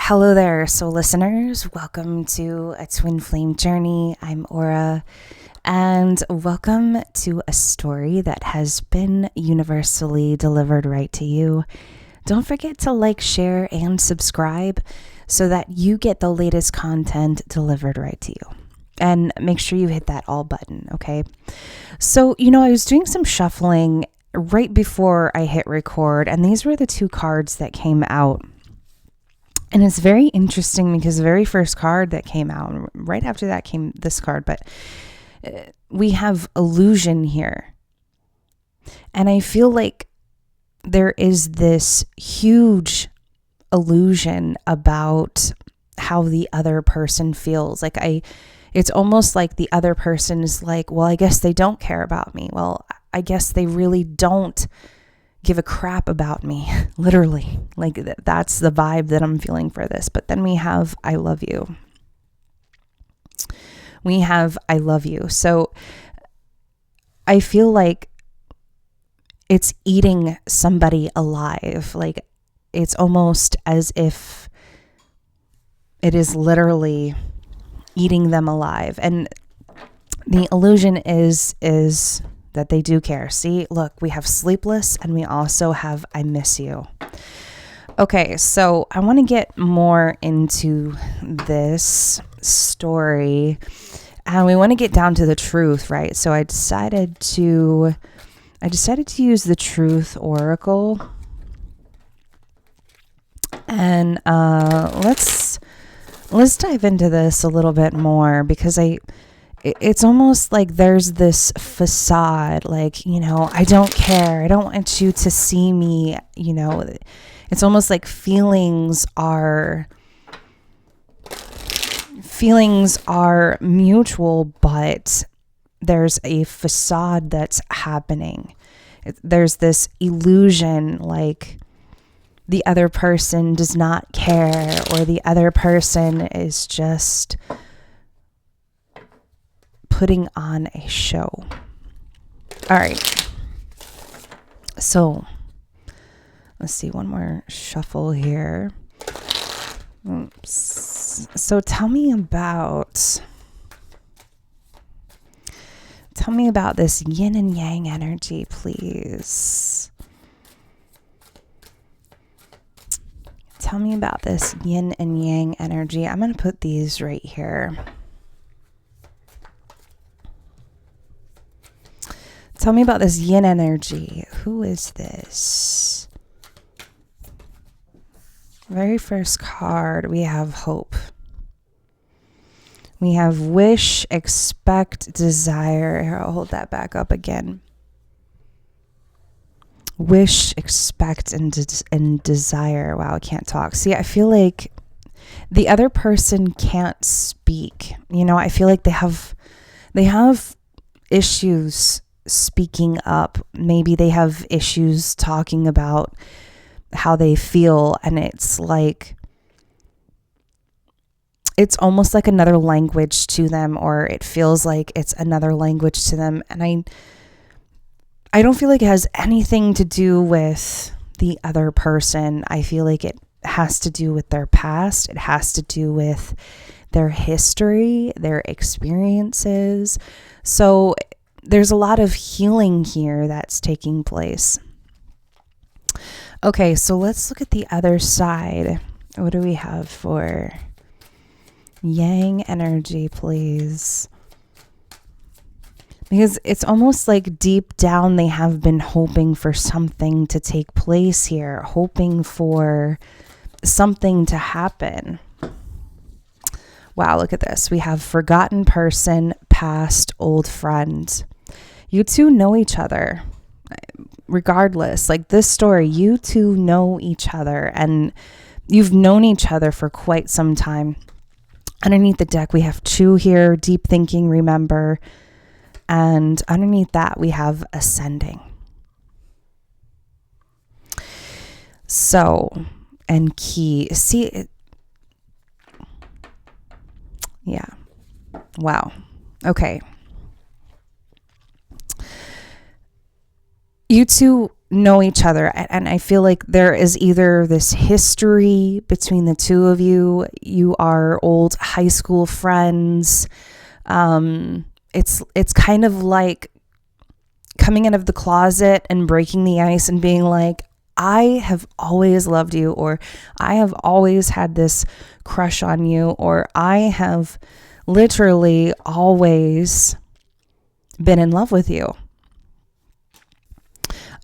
Hello there, soul listeners. Welcome to a twin flame journey. I'm Aura, and welcome to a story that has been universally delivered right to you. Don't forget to like, share, and subscribe so that you get the latest content delivered right to you. And make sure you hit that all button, okay? So, I was doing some shuffling right before I hit record, and these were the two cards that came out. And it's very interesting because the very first card that came out, right after that came this card, but we have illusion here. And I feel like there is this huge illusion about how the other person feels. It's almost like the other person is like, well, I guess they don't care about me. Well, I guess they really don't give a crap about me, literally. Like that's the vibe that I'm feeling for this. But then we have I love you. We have I love you. So I feel like it's eating somebody alive. Like it's almost as if it is literally eating them alive. And the illusion is that they do care. See, look, we have sleepless and we also have I miss you. Okay, so I want to get more into this story and we want to get down to the truth, right? So I decided to use the Truth Oracle. And let's dive into this a little bit more because it's almost like there's this facade, like, I don't care. I don't want you to see me. It's almost like feelings are mutual, but there's a facade that's happening. There's this illusion like the other person does not care or the other person is just putting on a show. All right. So let's see, one more shuffle here. Oops. So tell me about this yin and yang energy, please. Tell me about this yin and yang energy. I'm going to put these right here. Tell me about this yin energy. Who is this? Very first card, we have hope. We have wish, expect, desire. Here, I'll hold that back up again. Wish, expect, and desire. Wow, I can't talk. See, I feel like the other person can't speak. I feel like they have issues speaking up. Maybe they have issues talking about how they feel, and it's almost like another language to them, or it feels like it's another language to them. And I don't feel like it has anything to do with the other person. I feel like it has to do with their past. It has to do with their history, their experiences. So there's a lot of healing here that's taking place. Okay, so let's look at the other side. What do we have for yang energy, please? Because it's almost like deep down they have been hoping for something to take place here, hoping for something to happen. Wow, look at this. We have forgotten person, past old friend. You two know each other. Regardless, like this story, you two know each other and you've known each other for quite some time. Underneath the deck, we have two here, deep thinking, remember. And underneath that, we have ascending. So, and key. See it. Yeah. Wow. Okay. You two know each other, and I feel like there is either this history between the two of you. You are old high school friends. It's kind of like coming out of the closet and breaking the ice and being like, I have always loved you, or I have always had this crush on you, or I have literally always been in love with you.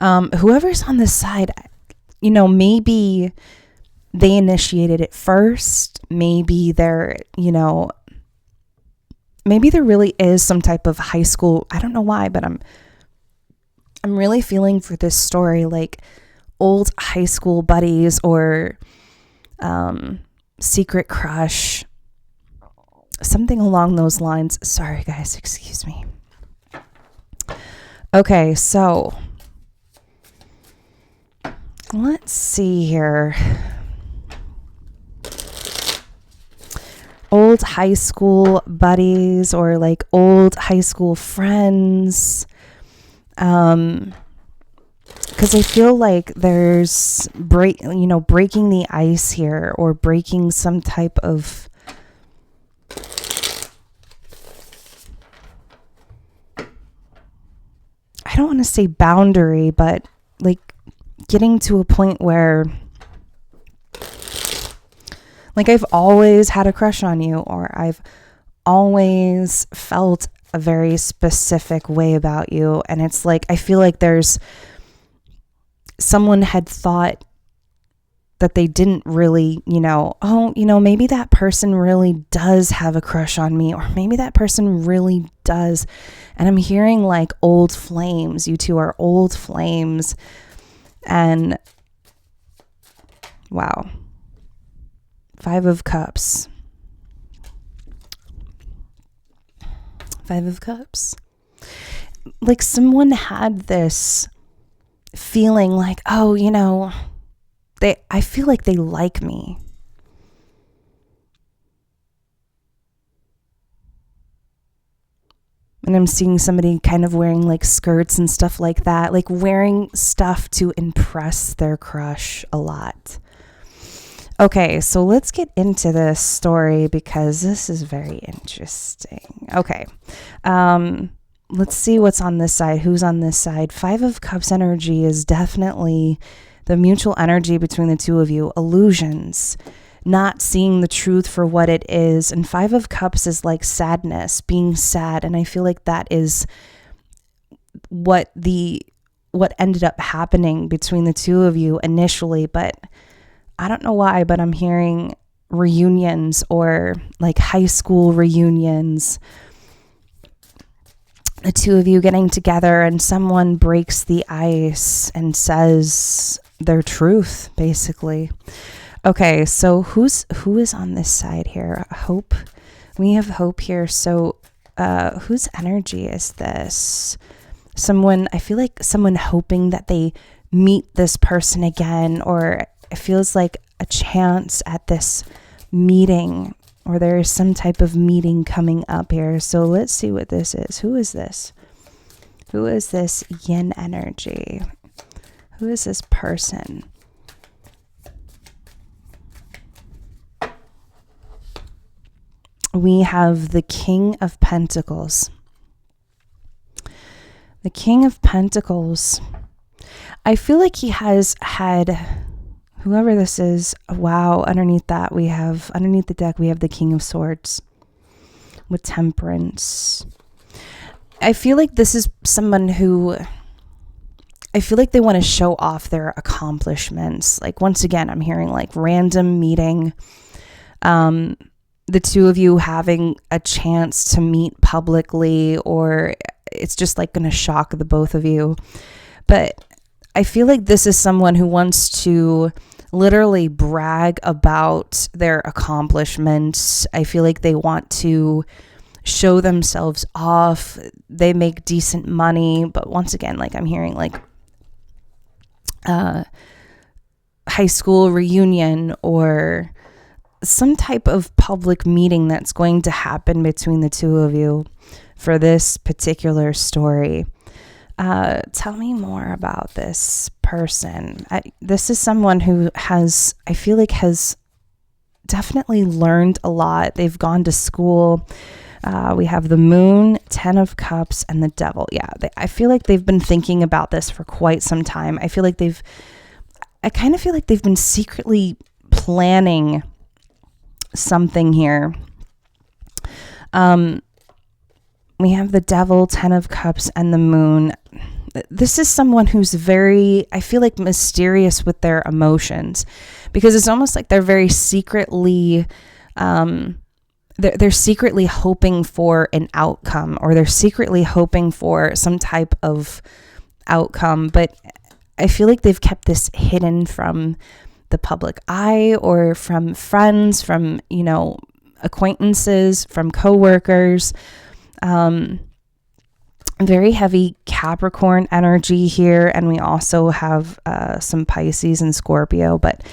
Whoever's on this side, maybe they initiated it first. Maybe maybe there really is some type of high school. I don't know why, but I'm really feeling for this story like old high school buddies or secret crush, something along those lines. Sorry, guys, excuse me. Okay, so let's see here. Old high school buddies or like old high school friends. Because I feel like there's breaking the ice here, or breaking some type of I don't want to say boundary, but like getting to a point where like I've always had a crush on you, or I've always felt a very specific way about you. And it's like, I feel like there's someone had thought that they didn't really, maybe that person really does have a crush on me, or maybe that person really does. And I'm hearing like old flames. You two are old flames. And wow. 5 of Cups. 5 of Cups. Like someone had this feeling like, oh, I feel like they like me. And I'm seeing somebody kind of wearing like skirts and stuff like that, like wearing stuff to impress their crush a lot. Okay, so let's get into this story because this is very interesting. Okay, let's see what's on this side. Who's on this side? 5 of Cups energy is definitely the mutual energy between the two of you. Illusions, not seeing the truth for what it is. And 5 of Cups is like sadness, being sad. And I feel like that is what ended up happening between the two of you initially. But I don't know why, but I'm hearing reunions or like high school reunions. The two of you getting together and someone breaks the ice and says their truth, basically. Okay, so who is on this side here? Hope. We have Hope here. So whose energy is this? I feel like someone hoping that they meet this person again, or it feels like a chance at this meeting, or there is some type of meeting coming up here. So let's see what this is. Who is this? Who is this yin energy? Who is this person? We have the King of Pentacles. The King of Pentacles. I feel like he has had, whoever this is, wow, underneath the deck, we have the King of Swords with Temperance. I feel like this is someone who, I feel like they want to show off their accomplishments. Like, once again, I'm hearing like random meeting, the two of you having a chance to meet publicly, or it's just like going to shock the both of you. But I feel like this is someone who wants to literally brag about their accomplishments. I feel like they want to show themselves off. They make decent money, but once again, like I'm hearing like high school reunion or some type of public meeting that's going to happen between the two of you for this particular story. Tell me more about this person. This is someone who I feel like has definitely learned a lot. They've gone to school. We have the Moon, 10 of Cups, and the Devil. Yeah, I feel like they've been thinking about this for quite some time. I kind of feel like they've been secretly planning something here. We have the Devil, 10 of Cups, and the Moon. This is someone who's very, I feel like, mysterious with their emotions, because it's almost like they're very secretly, they're secretly hoping for an outcome, or they're secretly hoping for some type of outcome. But I feel like they've kept this hidden from the public eye, or from friends, from, acquaintances, from coworkers. Very heavy Capricorn energy here, and we also have some Pisces and Scorpio. But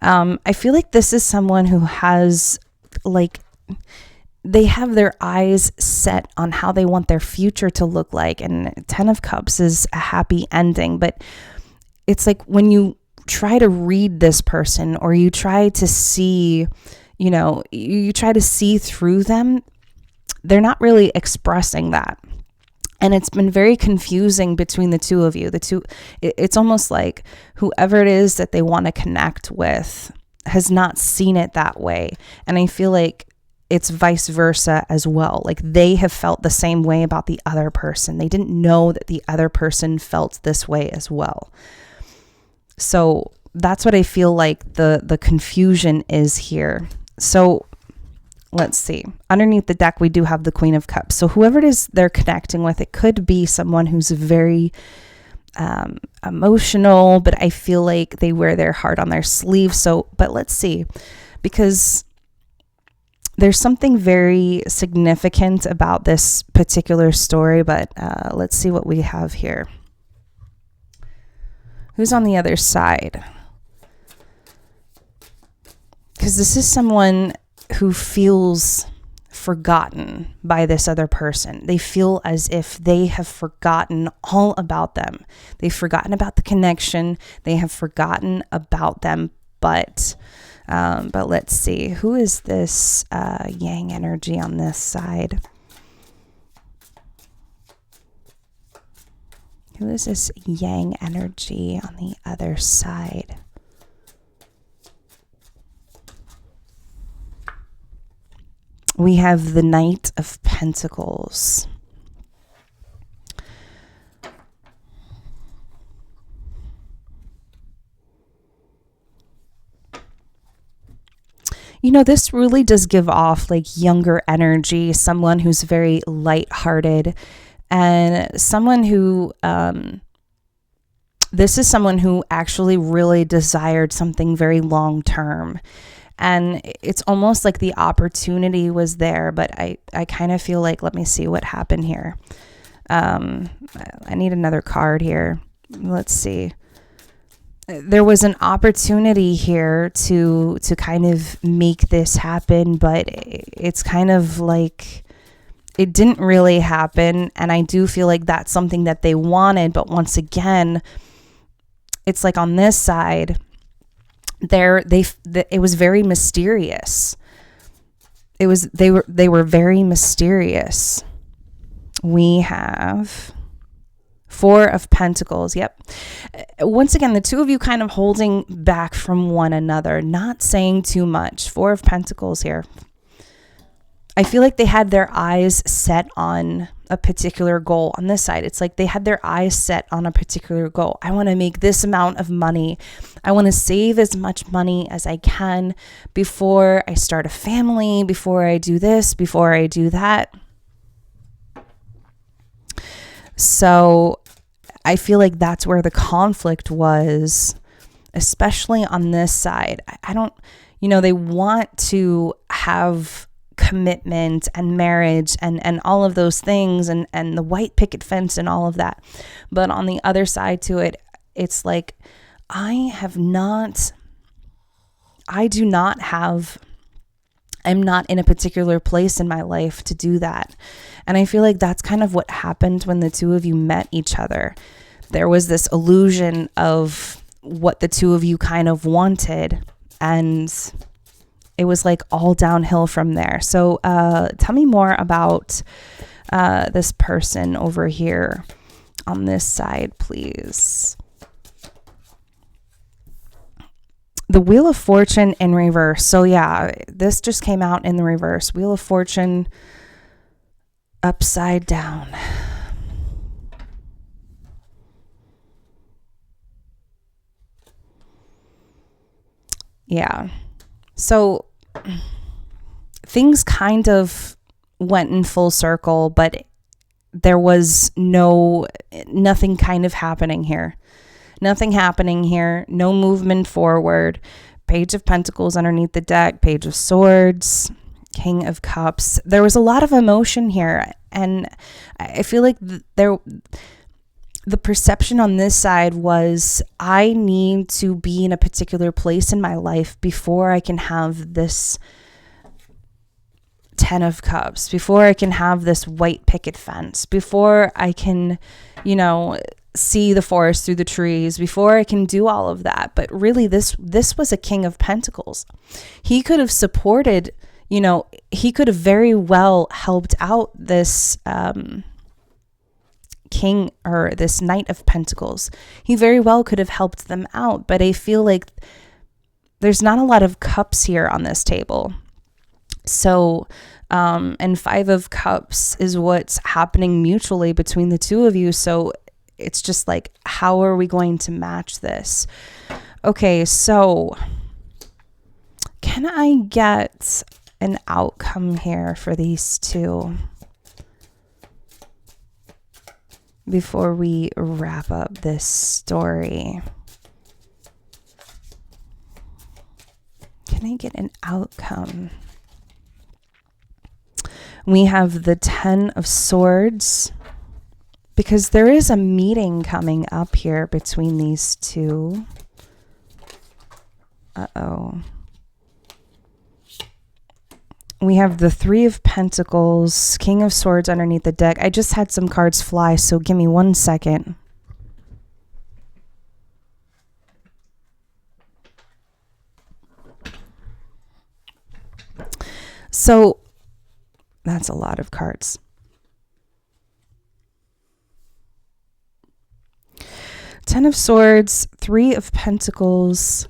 I feel like this is someone who has, they have their eyes set on how they want their future to look like. And 10 of Cups is a happy ending, but it's like when you try to read this person, or you try to see, you try to see through them, they're not really expressing that. And it's been very confusing between the two of you. It's almost like whoever it is that they want to connect with has not seen it that way. And I feel like it's vice versa as well. Like they have felt the same way about the other person. They didn't know that the other person felt this way as well. So that's what I feel like the confusion is here. So let's see. Underneath the deck, we do have the Queen of Cups. So whoever it is they're connecting with, it could be someone who's very emotional, but I feel like they wear their heart on their sleeve. But let's see, because there's something very significant about this particular story. But let's see what we have here. Who's on the other side? Because this is someone who feels forgotten by this other person. They feel as if they have forgotten all about them. They've forgotten about the connection. They have forgotten about them. But let's see. Who is this yang energy on this side? Who is this yang energy on the other side? We have the Knight of Pentacles. This really does give off like younger energy, someone who's very lighthearted, and someone who, this is someone who actually really desired something very long term. And it's almost like the opportunity was there, but I kind of feel like, let me see what happened here. I need another card here. Let's see. There was an opportunity here to kind of make this happen, but it's kind of like it didn't really happen. And I do feel like that's something that they wanted. But once again, it's like on this side, it was very mysterious. They were very mysterious. We have 4 of Pentacles. Yep. Once again, the two of you kind of holding back from one another, not saying too much. 4 of Pentacles here. I feel like they had their eyes set on a particular goal. On this side, it's like they had their eyes set on a particular goal. I want to make this amount of money. I want to save as much money as I can before I start a family, before I do this, before I do that. So I feel like that's where the conflict was, especially on this side. I don't, they want to have commitment and marriage and all of those things and the white picket fence and all of that. But on the other side to it, it's like, I do not have I'm not in a particular place in my life to do that. And I feel like that's kind of what happened when the two of you met each other. There was this illusion of what the two of you kind of wanted, and it was like all downhill from there. So tell me more about this person over here on this side, please. The Wheel of Fortune in reverse. So yeah, this just came out in the reverse. Wheel of Fortune upside down. Yeah. So things kind of went in full circle, but there was nothing kind of happening here. Nothing happening here. No movement forward. Page of Pentacles underneath the deck. Page of Swords. King of Cups. There was a lot of emotion here. And I feel like the perception on this side was, I need to be in a particular place in my life before I can have this Ten of Cups, before I can have this white picket fence, before I can, see the forest through the trees, before I can do all of that. But really, this was a King of Pentacles. He could have supported, he could have very well helped out this King, or this Knight of Pentacles. He very well could have helped them out, but I feel like there's not a lot of cups here on this table. So, and Five of Cups is what's happening mutually between the two of you. So it's just like, how are we going to match this? Okay, so can I get an outcome here for these two before we wrap up this story? Can I get an outcome? We have the Ten of Swords, because there is a meeting coming up here between these two. Uh-oh. We have the Three of Pentacles, King of Swords underneath the deck. I just had some cards fly, so give me 1 second. So that's a lot of cards. Ten of Swords, Three of Pentacles,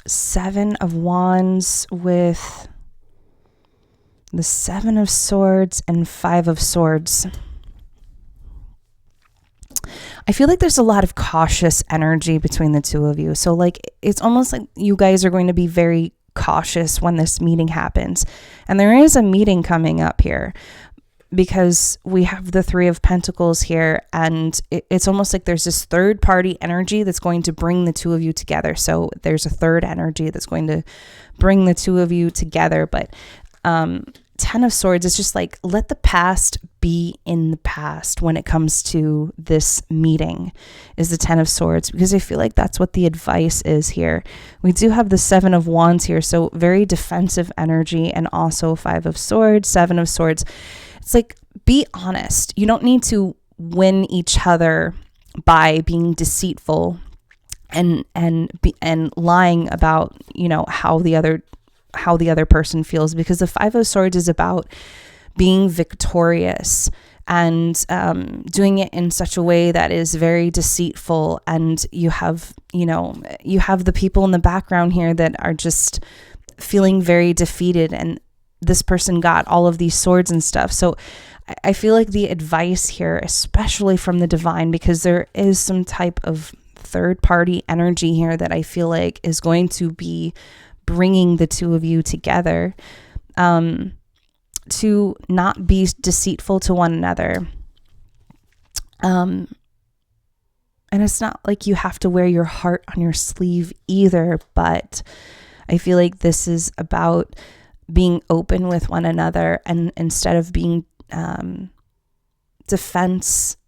Seven of Wands with the Seven of Swords and Five of Swords. I feel like there's a lot of cautious energy between the two of you. So like, it's almost like you guys are going to be very cautious when this meeting happens. And there is a meeting coming up here, because we have the Three of Pentacles here, and it's almost like there's this third party energy that's going to bring the two of you together. So there's a third energy that's going to bring the two of you together. But Ten of Swords is just like, let the past be in the past when it comes to this meeting, is the Ten of Swords, because I feel like that's what the advice is here. We do have the Seven of Wands here, so very defensive energy, and also Five of Swords, Seven of Swords. It's like, be honest. You don't need to win each other by being deceitful and lying about, how the other person feels, because the Five of Swords is about being victorious and doing it in such a way that is very deceitful. And you have the people in the background here that are just feeling very defeated, and this person got all of these swords and stuff. So I feel like the advice here, especially from the divine, because there is some type of third party energy here that I feel like is going to be bringing the two of you together, to not be deceitful to one another. And it's not like you have to wear your heart on your sleeve either, but I feel like this is about being open with one another, and instead of being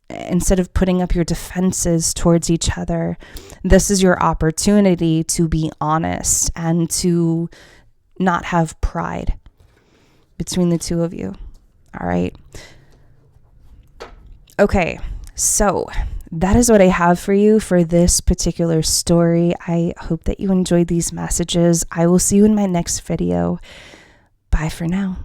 instead of putting up your defenses towards each other, this is your opportunity to be honest and to not have pride between the two of you. All right. Okay, so that is what I have for you for this particular story. I hope that you enjoyed these messages. I will see you in my next video. Bye for now.